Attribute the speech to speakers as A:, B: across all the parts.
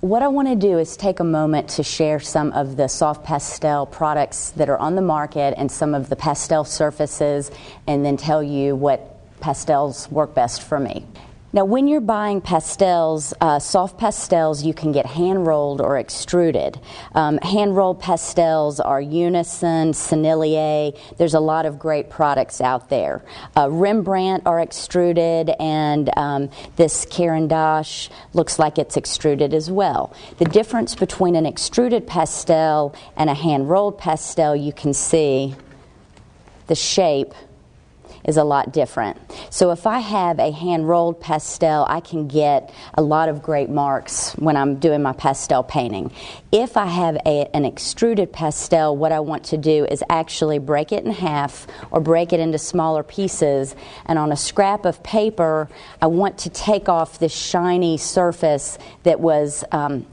A: what I want to do is take a moment to share some of the soft pastel products that are on the market and some of the pastel surfaces, and then tell you what pastels work best for me. Now, when you're buying pastels, soft pastels, you can get hand-rolled or extruded. Hand-rolled pastels are Unison, Sennelier. There's a lot of great products out there. Rembrandt are extruded, and this Caran D'ache looks like it's extruded as well. The difference between an extruded pastel and a hand-rolled pastel, you can see the shape is a lot different. So if I have a hand-rolled pastel, I can get a lot of great marks when I'm doing my pastel painting. If I have an extruded pastel, what I want to do is actually break it in half or break it into smaller pieces, and on a scrap of paper, I want to take off this shiny surface that was,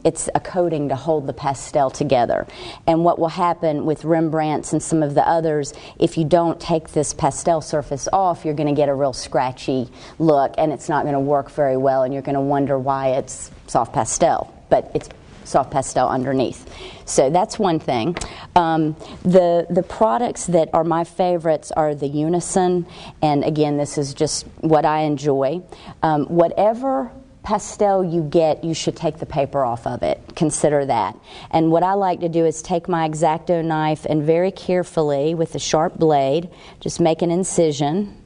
A: it's a coating to hold the pastel together. And what will happen with Rembrandts and some of the others, if you don't take this pastel surface off, you're going to get a real scratchy look, and it's not going to work very well, and you're going to wonder why it's soft pastel, but it's soft pastel underneath. So that's one thing. The products that are my favorites are the Unison, and again, this is just what I enjoy. Whatever pastel you get, you should take the paper off of it. Consider that. And what I like to do is take my X-Acto knife and very carefully, with a sharp blade, just make an incision,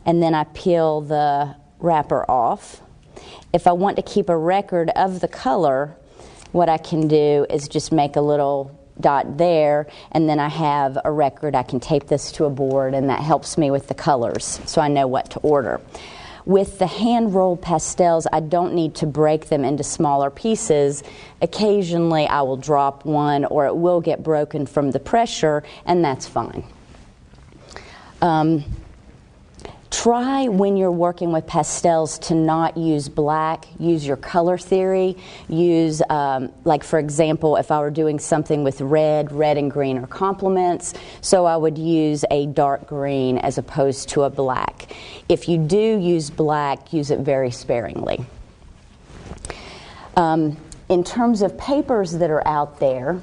A: and then I peel the wrapper off. If I want to keep a record of the color, what I can do is just make a little dot there, and then I have a record. I can tape this to a board, and that helps me with the colors, so I know what to order. With the hand-rolled pastels, I don't need to break them into smaller pieces. Occasionally I will drop one, or it will get broken from the pressure, and that's fine. Try when you're working with pastels to not use black. Use your color theory. Use, like for example, if I were doing something with red and green are complements, so I would use a dark green as opposed to a black. If you do use black, use it very sparingly. In terms of papers that are out there,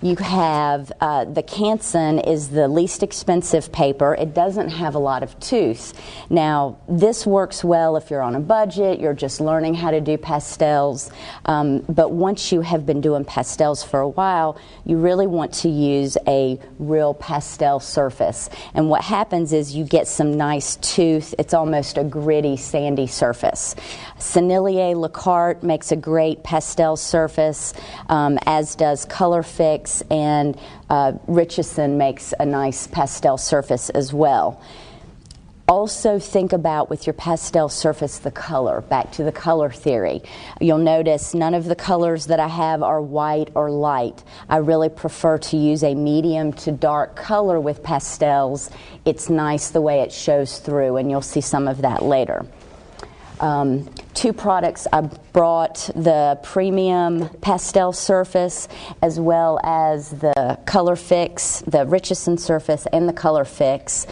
A: you have the Canson is the least expensive paper. It doesn't have a lot of tooth. Now, this works well if you're on a budget, you're just learning how to do pastels. But once you have been doing pastels for a while, you really want to use a real pastel surface. And what happens is you get some nice tooth. It's almost a gritty, sandy surface. Sennelier Lacarte makes a great pastel surface, as does Color Fix. And Richardson makes a nice pastel surface as well. Also think about with your pastel surface the color, back to the color theory. You'll notice none of the colors that I have are white or light. I really prefer to use a medium to dark color with pastels. It's nice the way it shows through, and you'll see some of that later. Two products I brought, the premium pastel surface as well as the Color Fix, the Richardson surface and the Color Fix.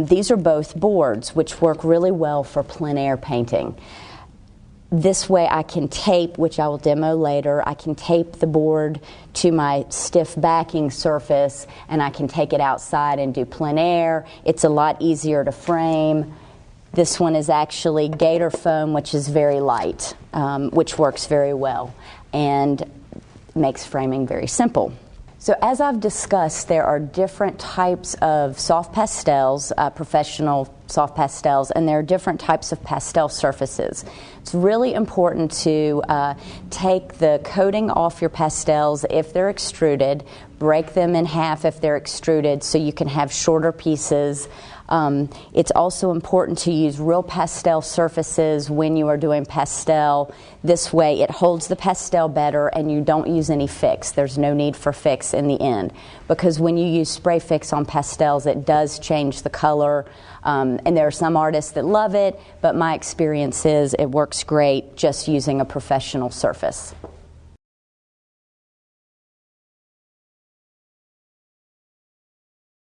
A: These are both boards which work really well for plein air painting. This way I can tape, which I will demo later, I can tape the board to my stiff backing surface, and I can take it outside and do plein air. It's a lot easier to frame. This one is actually gator foam, which is very light, which works very well and makes framing very simple. So as I've discussed, there are different types of soft pastels, professional soft pastels, and there are different types of pastel surfaces. It's really important to take the coating off your pastels if they're extruded, break them in half if they're extruded so you can have shorter pieces. It's also important to use real pastel surfaces when you are doing pastel. This way it holds the pastel better and you don't use any fix. There's no need for fix in the end, because when you use spray fix on pastels, it does change the color. And there are some artists that love it, but my experience is it works great just using a professional surface.